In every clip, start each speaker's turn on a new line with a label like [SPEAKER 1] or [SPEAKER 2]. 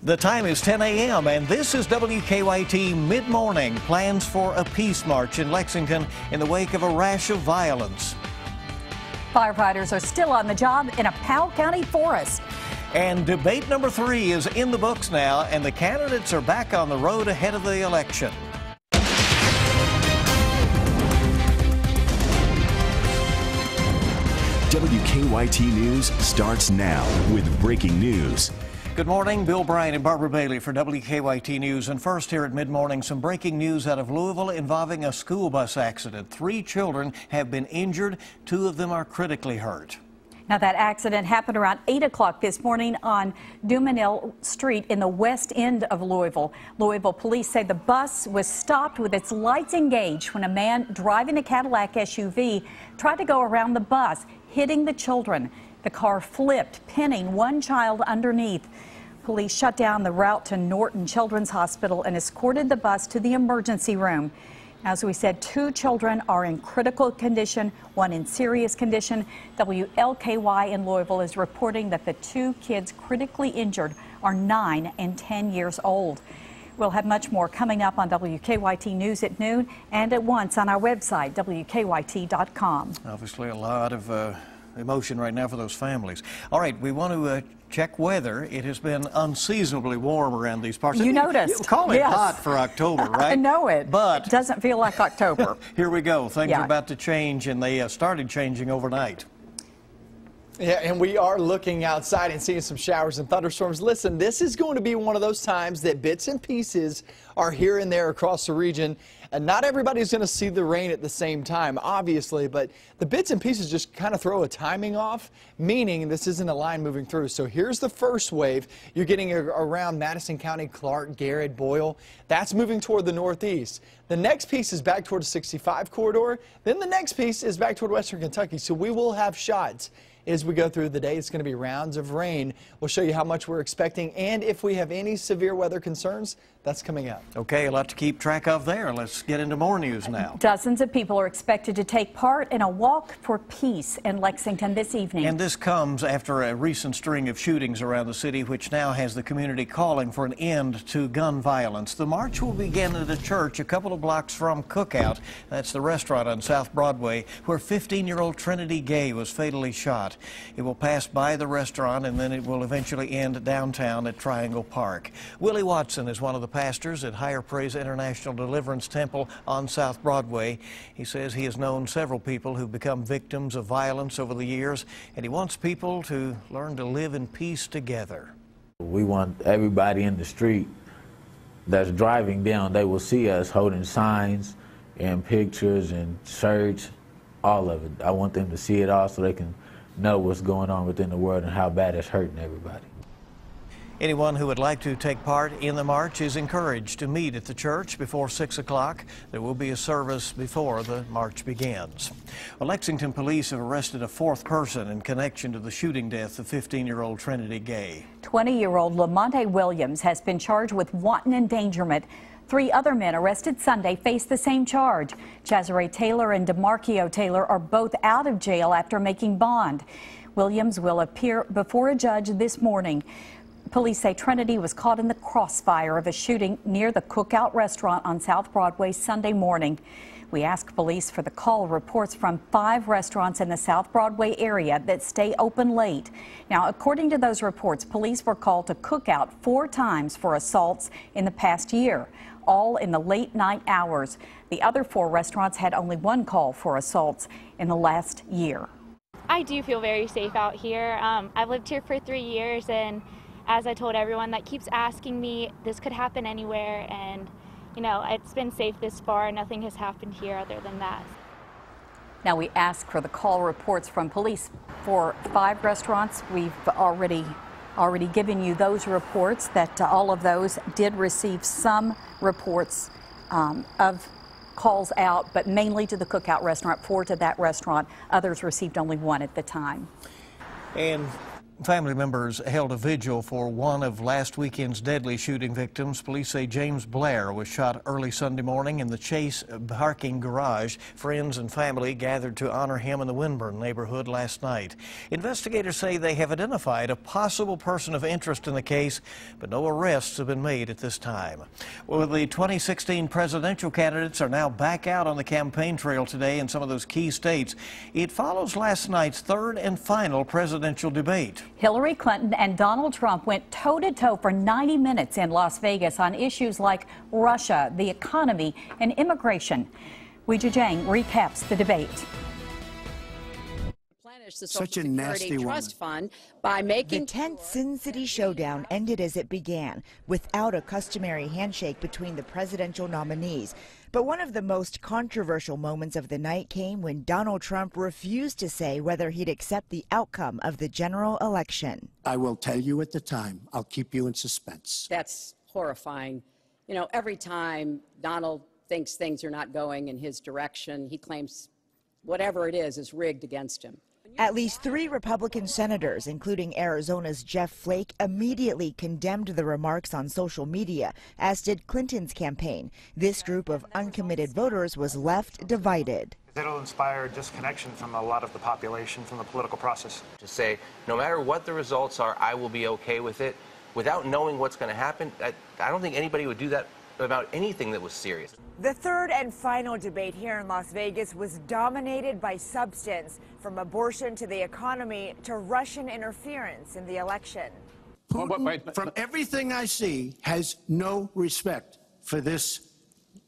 [SPEAKER 1] The time is 10 a.m. and this is WKYT Midmorning. Plans for a peace march in Lexington in the wake of a rash of violence.
[SPEAKER 2] Firefighters are still on the job in a Powell County forest.
[SPEAKER 1] And debate number 3 is in the books now, and the candidates are back on the road ahead of the election.
[SPEAKER 3] WKYT News starts now with breaking news.
[SPEAKER 1] Good morning, Bill Bryan and Barbara Bailey for WKYT News. And first here at Midmorning, some breaking news out of Louisville involving a school bus accident. 3 children have been injured. 2 of them are critically hurt.
[SPEAKER 2] Now, that accident happened around 8 o'clock this morning on Dumanil Street in the west end of Louisville. Louisville police say the bus was stopped with its lights engaged when a man driving a Cadillac SUV tried to go around the bus, hitting the children. The car flipped, pinning one child underneath. Police shut down the route to Norton Children's Hospital and escorted the bus to the emergency room. As we said, 2 children are in critical condition, 1 in serious condition. WLKY in Louisville is reporting that the 2 kids critically injured are 9 and 10 years old. We'll have much more coming up on WKYT News at noon and at once on our website, WKYT.com.
[SPEAKER 1] Obviously a lot of emotion right now for those families. All right, we want to check weather. It has been unseasonably warm around these parts.
[SPEAKER 2] You noticed.
[SPEAKER 1] You call it
[SPEAKER 2] yes.
[SPEAKER 1] hot for October, right?
[SPEAKER 2] I know it.
[SPEAKER 1] But
[SPEAKER 2] it doesn't feel like October.
[SPEAKER 1] Here we go. Things
[SPEAKER 2] Yeah.
[SPEAKER 1] are about to change, and they started changing overnight.
[SPEAKER 4] Yeah, and we are looking outside and seeing some showers and thunderstorms. Listen, this is going to be one of those times that bits and pieces are here and there across the region. And not everybody's going to see the rain at the same time, obviously, but the bits and pieces just kind of throw a timing off, meaning this isn't a line moving through. So here's the first wave. You're getting around Madison County, Clark, Garrett, Boyle. That's moving toward the northeast. The next piece is back toward the 65 corridor. Then the next piece is back toward western Kentucky. So we will have shots as we go through the day. It's going to be rounds of rain. We'll show you how much we're expecting, and if we have any severe weather concerns, that's coming up.
[SPEAKER 1] Okay, a lot to keep track of there. Let's get into more news now.
[SPEAKER 2] Dozens of people are expected to take part in a walk for peace in Lexington this evening.
[SPEAKER 1] And this comes after a recent string of shootings around the city, which now has the community calling for an end to gun violence. The march will begin at a church a couple of blocks from Cookout. That's the restaurant on South Broadway where 15-year-old Trinity Gay was fatally shot. It will pass by the restaurant and then it will eventually end downtown at Triangle Park. Willie Watson is one of the pastors at Higher Praise International Deliverance Temple on South Broadway. He says he has known several people who've become victims of violence over the years, and he wants people to learn to live in peace together.
[SPEAKER 5] We want everybody in the street that's driving down, they will see us holding signs and pictures and shirts, all of it. I want them to see it all so they can know what's going on within the world and how bad it's hurting everybody.
[SPEAKER 1] Anyone who would like to take part in the march is encouraged to meet at the church before 6 o'clock. There will be a service before the march begins. Well, Lexington police have arrested a 4th person in connection to the shooting death of 15-year-old Trinity Gay.
[SPEAKER 2] 20-year-old Lamonte Williams has been charged with wanton endangerment. 3 other men arrested Sunday face the same charge. Chazare Taylor and DeMarcio Taylor are both out of jail after making bond. Williams will appear before a judge this morning. Police say Trinity was caught in the crossfire of a shooting near the Cookout restaurant on South Broadway Sunday morning. We asked police for the call reports from 5 restaurants in the South Broadway area that stay open late. Now, according to those reports, police were called to Cookout 4 times for assaults in the past year, all in the late night hours. The other 4 restaurants had only 1 call for assaults in the last year.
[SPEAKER 6] I do feel very safe out here. I've lived here for 3 years, and as I told everyone that keeps asking me, this could happen anywhere, and you know, it's been safe this far. Nothing has happened here other than that.
[SPEAKER 2] Now, we asked for the call reports from police for 5 restaurants. We've already given you those reports, that all of those did receive some reports of calls out, but mainly to the Cookout restaurant, 4 to that restaurant. Others received only 1 at the time.
[SPEAKER 1] And Family members held a vigil for one of last weekend's deadly shooting victims. Police say James Blair was shot early Sunday morning in the Chase parking garage. Friends and family gathered to honor him in the Winburn neighborhood last night. Investigators say they have identified a possible person of interest in the case, but no arrests have been made at this time. Well, the 2016 presidential candidates are now back out on the campaign trail today in some of those key states. It follows last night's third and final presidential debate.
[SPEAKER 2] Hillary Clinton and Donald Trump went toe-to-toe for 90 minutes in Las Vegas on issues like Russia, the economy, and immigration. Weijia Jiang recaps the debate.
[SPEAKER 7] Such a nasty trust fund by making the tense Sin City showdown ended as it began, without a customary handshake between the presidential nominees. But one of the most controversial moments of the night came when Donald Trump refused to say whether he'd accept the outcome of the general election.
[SPEAKER 8] I will tell you at the time. I'll keep you in suspense.
[SPEAKER 9] That's horrifying. You know, every time Donald thinks things are not going in his direction, he claims whatever it is rigged against him.
[SPEAKER 7] At least 3 Republican senators, including Arizona's Jeff Flake, immediately condemned the remarks on social media, as did Clinton's campaign. This group of uncommitted voters was left divided.
[SPEAKER 10] It'll inspire disconnection from a lot of the population from the political process.
[SPEAKER 11] To say, no matter what the results are, I will be okay with it. Without knowing what's going to happen, I don't think anybody would do that about anything that was serious.
[SPEAKER 12] The third and final debate here in Las Vegas was dominated by substance, from abortion to the economy to Russian interference in the election.
[SPEAKER 8] Putin, from everything I see, has no respect for this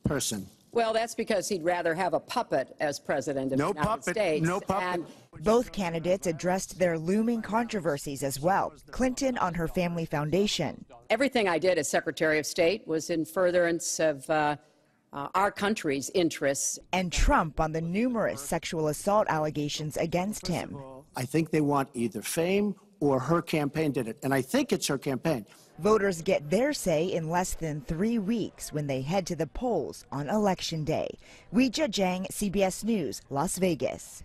[SPEAKER 8] person.
[SPEAKER 9] Well, that's because he'd rather have a puppet as president of the United States.
[SPEAKER 8] No puppet.
[SPEAKER 7] Both candidates addressed their looming controversies as well. Clinton on her family foundation.
[SPEAKER 9] Everything I did as Secretary of State was in furtherance of our country's interests.
[SPEAKER 7] And Trump on the numerous sexual assault allegations against him.
[SPEAKER 8] I think they want either fame or her campaign did it, and I think it's her campaign.
[SPEAKER 7] Voters get their say in less than 3 weeks when they head to the polls on Election Day. Weijia Jiang, CBS News, Las Vegas.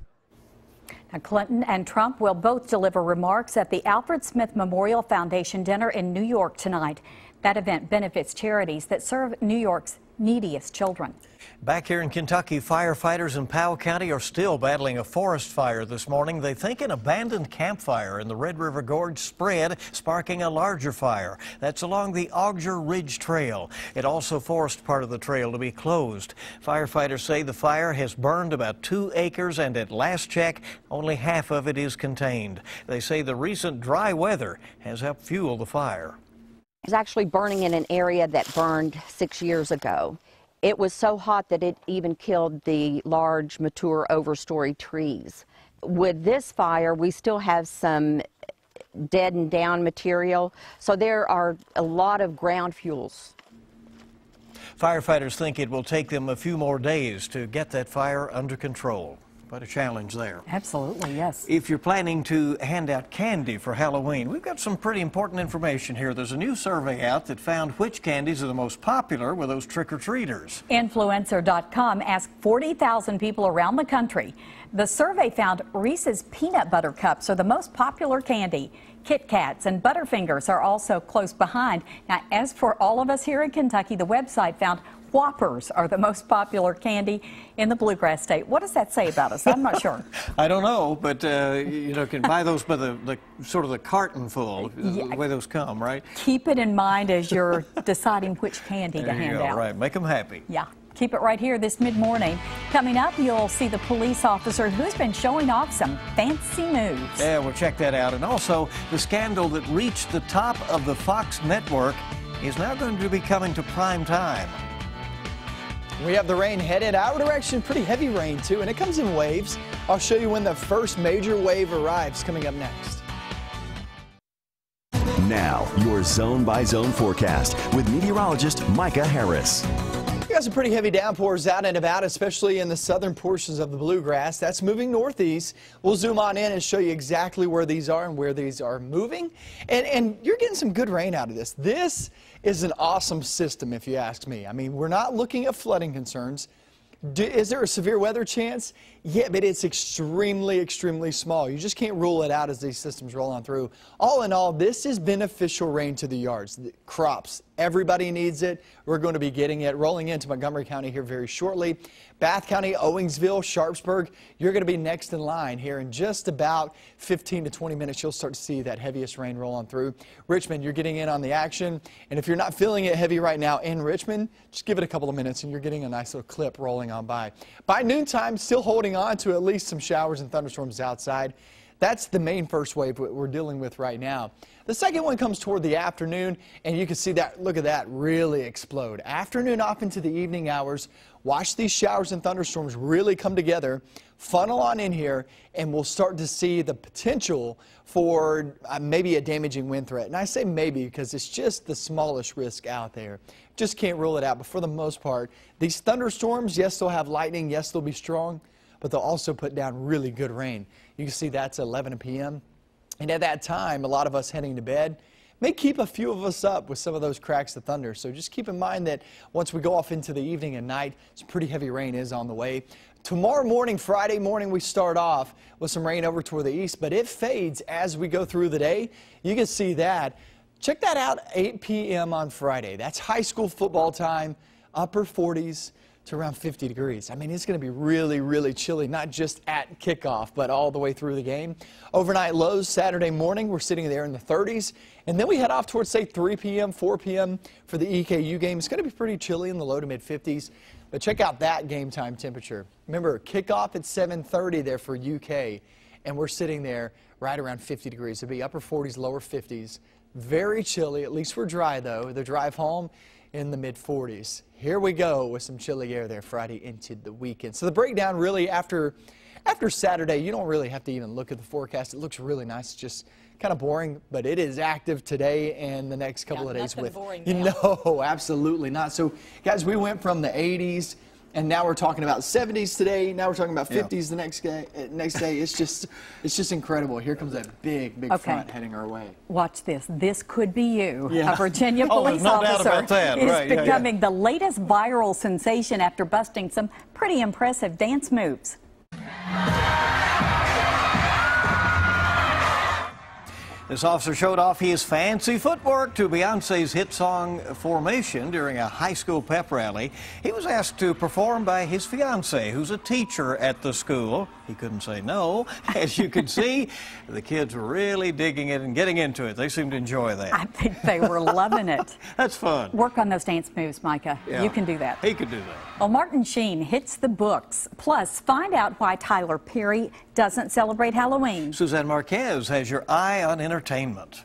[SPEAKER 2] Now, Clinton and Trump will both deliver remarks at the Alfred Smith Memorial Foundation dinner in New York tonight. That event benefits charities that serve New York's neediest children.
[SPEAKER 1] Back here in Kentucky, firefighters in Powell County are still battling a forest fire this morning. They think an abandoned campfire in the Red River Gorge spread, sparking a larger fire. That's along the Auger Ridge Trail. It also forced part of the trail to be closed. Firefighters say the fire has burned about 2 acres, and at last check, only half of it is contained. They say the recent dry weather has helped fuel the fire.
[SPEAKER 13] It's actually burning in an area that burned 6 years ago. It was so hot that it even killed the large, mature, overstory trees. With this fire, we still have some dead and down material, so there are a lot of ground fuels.
[SPEAKER 1] Firefighters think it will take them a few more days to get that fire under control. Quite a challenge there.
[SPEAKER 2] Absolutely, yes. If
[SPEAKER 1] you're planning to hand out candy for Halloween, we've got some pretty important information here. There's a new survey out that found which candies are the most popular with those trick-or-treaters.
[SPEAKER 2] Influencer.com asked 40,000 people around the country. The survey found Reese's peanut butter cups are the most popular candy. Kit Kats and Butterfingers are also close behind. Now, as for all of us here in Kentucky, the website found Whoppers are the most popular candy in the Bluegrass State. What does that say about us? I'm not sure.
[SPEAKER 1] I don't know, but you know, can buy those by the sort of the carton full, the way those come, right?
[SPEAKER 2] Keep it in mind as you're deciding which candy to hand out.
[SPEAKER 1] Right, make them happy.
[SPEAKER 2] Yeah. Keep it right here this mid-morning. Coming up, you'll see the police officer who's been showing off some fancy moves.
[SPEAKER 1] Yeah, we'll check that out. And also, the scandal that reached the top of the Fox network is now going to be coming to prime time.
[SPEAKER 4] We have the rain headed our direction, pretty heavy rain too, and it comes in waves. I'll show you when the first major wave arrives, coming up next.
[SPEAKER 3] Now, your zone-by-zone forecast with meteorologist Micah Harris.
[SPEAKER 4] We got some pretty heavy downpours out and about, especially in the southern portions of the Bluegrass. That's moving northeast. We'll zoom on in and show you exactly where these are and where these are moving. And you're getting some good rain out of this. This is an awesome system, if you ask me. I mean, we're not looking at flooding concerns. Is there a severe weather chance? Yeah, but it's extremely, extremely small. You just can't rule it out as these systems roll on through. All in all, this is beneficial rain to the yards, the crops. Everybody needs it. We're going to be getting it rolling into Montgomery County here very shortly. Bath County, Owingsville, Sharpsburg, you're going to be next in line here in just about 15 to 20 minutes. You'll start to see that heaviest rain roll on through. Richmond, you're getting in on the action. And if you're not feeling it heavy right now in Richmond, just give it a couple of minutes and you're getting a nice little clip rolling on by. By noontime, still holding on to at least some showers and thunderstorms outside. That's the main first wave we're dealing with right now. The second one comes toward the afternoon, and you can see that, look at that, really explode. Afternoon off into the evening hours, watch these showers and thunderstorms really come together, funnel on in here, and we'll start to see the potential for maybe a damaging wind threat. And I say maybe because it's just the smallest risk out there. Just can't rule it out, but for the most part, these thunderstorms, yes, they'll have lightning, yes, they'll be strong, but they'll also put down really good rain. You can see that's 11 p.m. And at that time, a lot of us heading to bed may keep a few of us up with some of those cracks of thunder. So just keep in mind that once we go off into the evening and night, some pretty heavy rain is on the way. Tomorrow morning, Friday morning, we start off with some rain over toward the east, but it fades as we go through the day. You can see that. Check that out, 8 p.m. on Friday. That's high school football time, upper 40s. To around 50 degrees. I mean, it's going to be really, really chilly, not just at kickoff, but all the way through the game. Overnight lows Saturday morning, we're sitting there in the 30s. And then we head off towards, say, 3 p.m., 4 p.m. for the EKU game. It's going to be pretty chilly in the low to mid 50s. But check out that game time temperature. Remember, kickoff at 7:30 there for UK. And we're sitting there right around 50 degrees. It'll be upper 40s, lower 50s. Very chilly. At least we're dry, though. The drive home in the mid 40s. Here we go with some chilly air there Friday into the weekend. So the breakdown really after Saturday, you don't really have to even look at the forecast. It looks really nice. It's just kind of boring, but it is active today and the next couple of days with. No, absolutely not. So guys, we went from the 80s and now we're talking about 70s today. Now we're talking about 50s the next day. It's just incredible. Here comes that big front heading our way.
[SPEAKER 2] Watch this. This could be you. A Virginia police officer is becoming the latest viral sensation after busting some pretty impressive dance moves.
[SPEAKER 1] This officer showed off his fancy footwork to Beyonce's hit song Formation during a high school pep rally. He was asked to perform by his fiancée, who's a teacher at the school. He couldn't say no. As you can see, the kids were really digging it and getting into it. They seemed to enjoy that.
[SPEAKER 2] I think they were loving it.
[SPEAKER 1] That's fun.
[SPEAKER 2] Work on those dance moves, Micah.
[SPEAKER 1] Yeah.
[SPEAKER 2] You can do that.
[SPEAKER 1] He could do that.
[SPEAKER 2] Well, Martin Sheen hits the books. Plus, find out why Tyler Perry doesn't celebrate Halloween.
[SPEAKER 1] Suzanne Marquez has your eye on entertainment.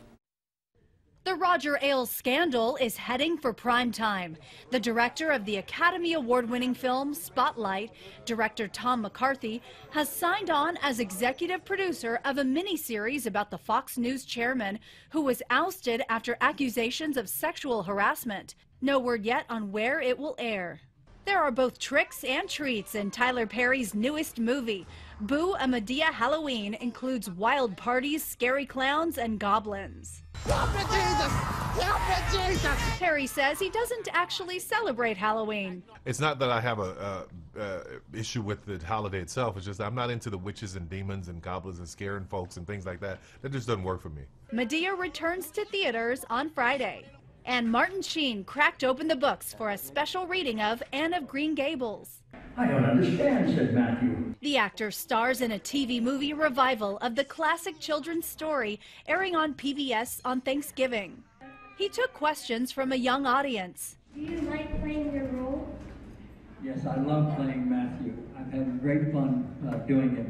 [SPEAKER 14] The Roger Ailes scandal is heading for prime time. The director of the Academy Award-winning film Spotlight, director Tom McCarthy, has signed on as executive producer of a miniseries about the Fox News chairman who was ousted after accusations of sexual harassment. No word yet on where it will air. There are both tricks and treats in Tyler Perry's newest movie. Boo! A Medea Halloween includes wild parties, scary clowns, and goblins.
[SPEAKER 15] Help me, Jesus! Help me, Jesus!
[SPEAKER 14] Perry says he doesn't actually celebrate Halloween.
[SPEAKER 16] It's not that I have a issue with the holiday itself. It's just I'm not into the witches and demons and goblins and scaring folks and things like that. That just doesn't work for me.
[SPEAKER 14] Medea returns to theaters on Friday. And Martin Sheen cracked open the books for a special reading of Anne of Green Gables.
[SPEAKER 17] I don't understand, said Matthew.
[SPEAKER 14] The actor stars in a TV movie revival of the classic children's story airing on PBS on Thanksgiving. He took questions from a young audience.
[SPEAKER 18] Do you like playing your role?
[SPEAKER 17] Yes, I love playing Matthew. I've had great fun doing it.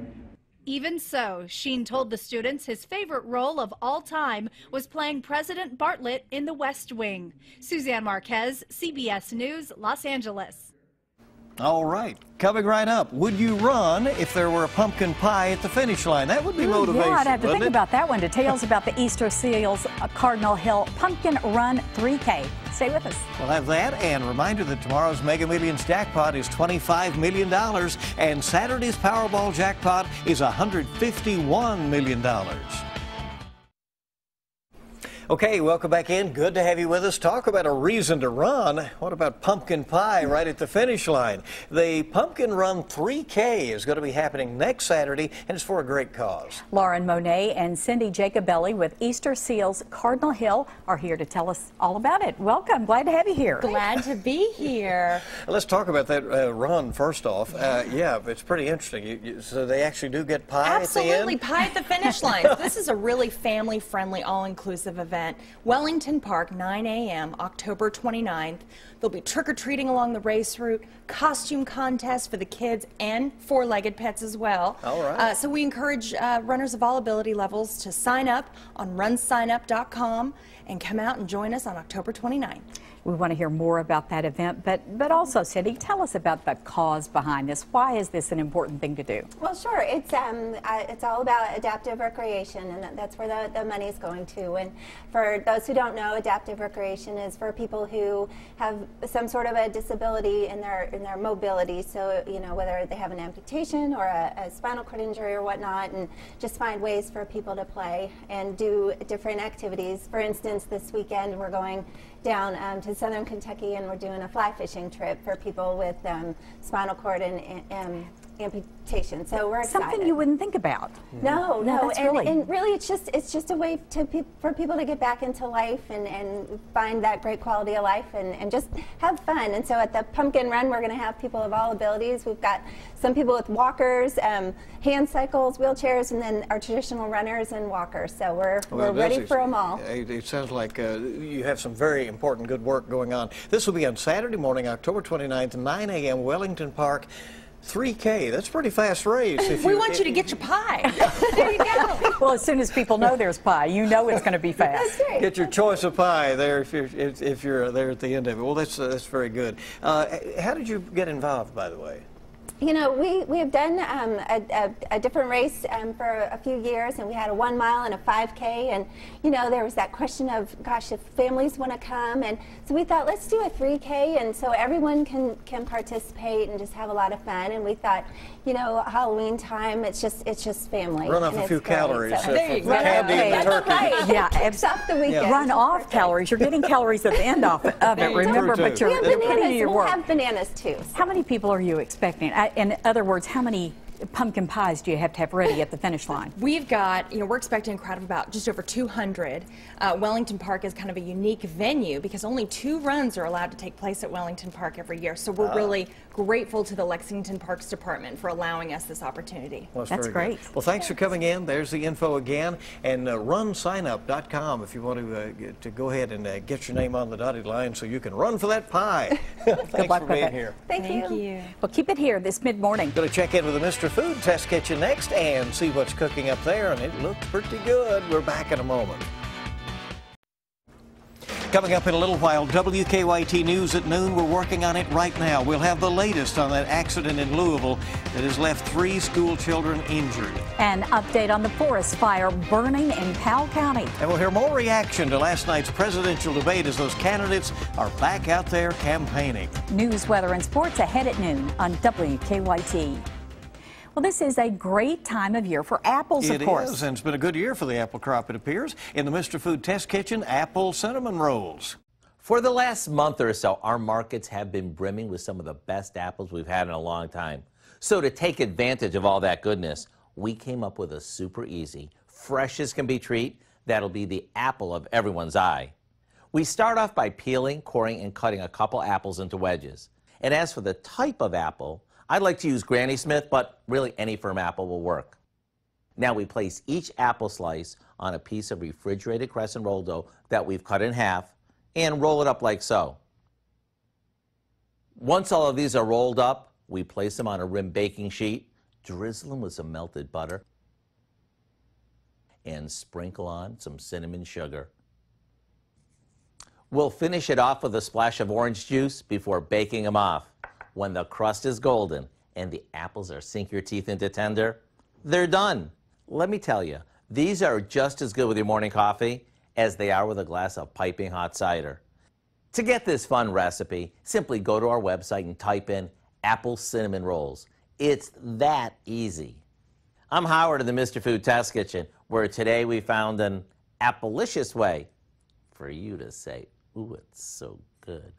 [SPEAKER 14] Even so, Sheen told the students his favorite role of all time was playing President Bartlett in The West Wing. Suzanne Marquez, CBS News, Los Angeles.
[SPEAKER 1] All right, coming right up, would you run if there were a pumpkin pie at the finish line? That would be motivation.
[SPEAKER 2] Yeah, I'd have to think about that one. Details about the Easter Seals Cardinal Hill Pumpkin Run 3K. Stay with us.
[SPEAKER 1] We'll have that, and reminder that tomorrow's Mega Millions jackpot is $25 million, and Saturday's Powerball jackpot is $151 million. Okay, welcome back in. Good to have you with us. Talk about a reason to run. What about pumpkin pie right at the finish line? The Pumpkin Run 3K is going to be happening next Saturday, and it's for a great cause.
[SPEAKER 2] Lauren Monet and Cindy Jacobelli with Easter Seals Cardinal Hill are here to tell us all about it. Welcome. Glad to have you here.
[SPEAKER 19] Glad to be here.
[SPEAKER 1] Let's talk about that run first off. Yeah, it's pretty interesting. So they actually do get pie
[SPEAKER 19] Absolutely,
[SPEAKER 1] at the end?
[SPEAKER 19] pie at the finish line. This is a really family-friendly, all-inclusive event. Wellington Park, 9 a.m., October 29th. There'll be trick-or-treating along the race route, costume contests for the kids and four-legged pets as well.
[SPEAKER 1] All right.
[SPEAKER 19] So we encourage runners of all ability levels to sign up on runsignup.com and come out and join us on October 29th.
[SPEAKER 2] We want to hear more about that event, but also, Cindy, tell us about the cause behind this. Why is this an important thing to do?
[SPEAKER 20] Well, sure. It's all about adaptive recreation, and that's where the money is going to. And for those who don't know, adaptive recreation is for people who have some sort of a disability in their mobility. So, you know, whether they have an amputation or a spinal cord injury or whatnot, and just find ways for people to play and do different activities. For instance, this weekend we're going down to southern Kentucky, and we're doing a fly fishing trip for people with spinal cord and amputation. So we're excited.
[SPEAKER 2] Something you wouldn't think about.
[SPEAKER 20] No,
[SPEAKER 2] really.
[SPEAKER 20] And really it's just a way for people to get back into life and find that great quality of life and just have fun. And so at the Pumpkin Run, we're going to have people of all abilities. We've got some people with walkers, hand cycles, wheelchairs, and then our traditional runners and walkers. So we're ready for them all.
[SPEAKER 1] It sounds like you have some very important good work going on. This will be on Saturday morning, October 29th, 9 a.m., Wellington Park. 3K, that's a pretty fast race.
[SPEAKER 19] We want you to get your pie. There you go.
[SPEAKER 2] Well, as soon as people know there's pie, you know it's going to be fast.
[SPEAKER 20] That's great.
[SPEAKER 1] Get your choice of pie there if you're there at the end of it. Well, that's very good. How did you get involved, by the way?
[SPEAKER 20] You know, we have done a different race for a few years, and we had a 1 mile and a 5K, and you know, there was that question of, gosh, if families want to come, and so we thought, let's do a 3K, and so everyone can participate and just have a lot of fun. And we thought, you know, Halloween time, it's just family.
[SPEAKER 1] Run off a few calories.
[SPEAKER 20] So, there you go.
[SPEAKER 1] Candy and turkey.
[SPEAKER 20] Right.
[SPEAKER 2] Yeah,
[SPEAKER 20] Kicks off the weekend.
[SPEAKER 2] Run off calories. You're getting calories at the end of it. Remember, but you're putting in your work.
[SPEAKER 20] We'll have bananas too. So.
[SPEAKER 2] How many people are you expecting? In other words, how many pumpkin pies do you have to have ready at the finish line?
[SPEAKER 19] We've got, you know, we're expecting a crowd of about just over 200. Wellington Park is kind of a unique venue because only 2 runs are allowed to take place at Wellington Park every year. So we're really grateful to the Lexington Parks Department for allowing us this opportunity.
[SPEAKER 1] Well,
[SPEAKER 2] that's great.
[SPEAKER 1] Well, thanks for coming in. There's the info again. And runsignup.com if you want to go ahead and get your name on the dotted line so you can run for that pie. Thanks for being here.
[SPEAKER 20] Thank you.
[SPEAKER 2] Well, keep it here this mid-morning.
[SPEAKER 1] Going to check in with the Mr. Food Test Kitchen next and see what's cooking up there, and it looks pretty good. We're back in a moment. Coming up in a little while, WKYT News at noon. We're working on it right now. We'll have the latest on that accident in Louisville that has left 3 school children injured.
[SPEAKER 2] An update on the forest fire burning in Powell County.
[SPEAKER 1] And we'll hear more reaction to last night's presidential debate as those candidates are back out there campaigning.
[SPEAKER 2] News, weather, and sports ahead at noon on WKYT. Well, this is a great time of year for apples, of course.
[SPEAKER 1] It is, and it's been a good year for the apple crop, it appears. In the Mr. Food Test Kitchen, apple cinnamon rolls.
[SPEAKER 21] For the last month or so, our markets have been brimming with some of the best apples we've had in a long time. So to take advantage of all that goodness, we came up with a super easy, fresh as can be treat that'll be the apple of everyone's eye. We start off by peeling, coring, and cutting a couple apples into wedges. And as for the type of apple, I'd like to use Granny Smith, but really any firm apple will work. Now we place each apple slice on a piece of refrigerated crescent roll dough that we've cut in half and roll it up like so. Once all of these are rolled up, we place them on a rim baking sheet, drizzle them with some melted butter, and sprinkle on some cinnamon sugar. We'll finish it off with a splash of orange juice before baking them off. When the crust is golden and the apples are sink your teeth into tender, they're done. Let me tell you, these are just as good with your morning coffee as they are with a glass of piping hot cider. To get this fun recipe, simply go to our website and type in apple cinnamon rolls. It's that easy. I'm Howard of the Mr. Food Test Kitchen, where today we found an applicious way for you to say, ooh, it's so good.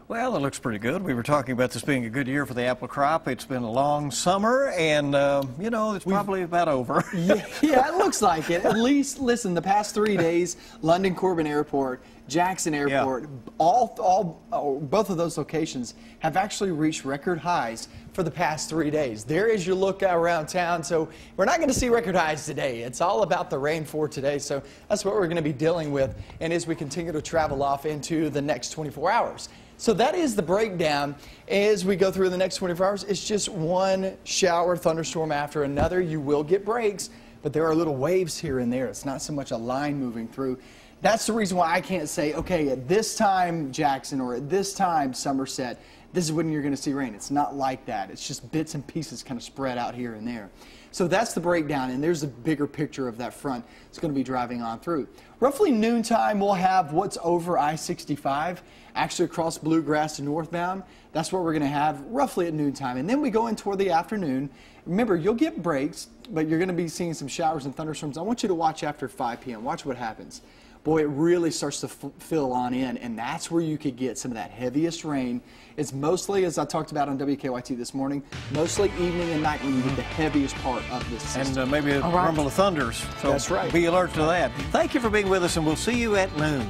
[SPEAKER 1] Well, it looks pretty good. We were talking about this being a good year for the apple crop. It's been a long summer, and, you know, it's probably about over.
[SPEAKER 4] Yeah, it looks like it. At least, listen, the past 3 days, London Corbin Airport, Jackson Airport, both of those locations have actually reached record highs for the past 3 days. There is your look around town. So we're not going to see record highs today. It's all about the rain for today. So that's what we're going to be dealing with, and as we continue to travel off into the next 24 hours. So that is the breakdown. As we go through the next 24 hours, it's just one shower, thunderstorm after another. You will get breaks, but there are little waves here and there. It's not so much a line moving through. That's the reason why I can't say, okay, at this time, Jackson, or at this time, Somerset, this is when you're going to see rain. It's not like that. It's just bits and pieces kind of spread out here and there. So that's the breakdown, and there's a bigger picture of that front it's going to be driving on through. Roughly noontime, we'll have what's over I-65, actually across Bluegrass to northbound. That's what we're going to have roughly at noontime. And then we go in toward the afternoon. Remember, you'll get breaks, but you're going to be seeing some showers and thunderstorms. I want you to watch after 5 p.m. Watch what happens. Boy, it really starts to fill on in, and that's where you could get some of that heaviest rain. It's mostly, as I talked about on WKYT this morning, mostly evening and night when you get the heaviest part of this system.
[SPEAKER 1] And maybe a rumble of thunders. So
[SPEAKER 4] that's right.
[SPEAKER 1] Be alert to that. Thank you for being with us, and we'll see you at noon.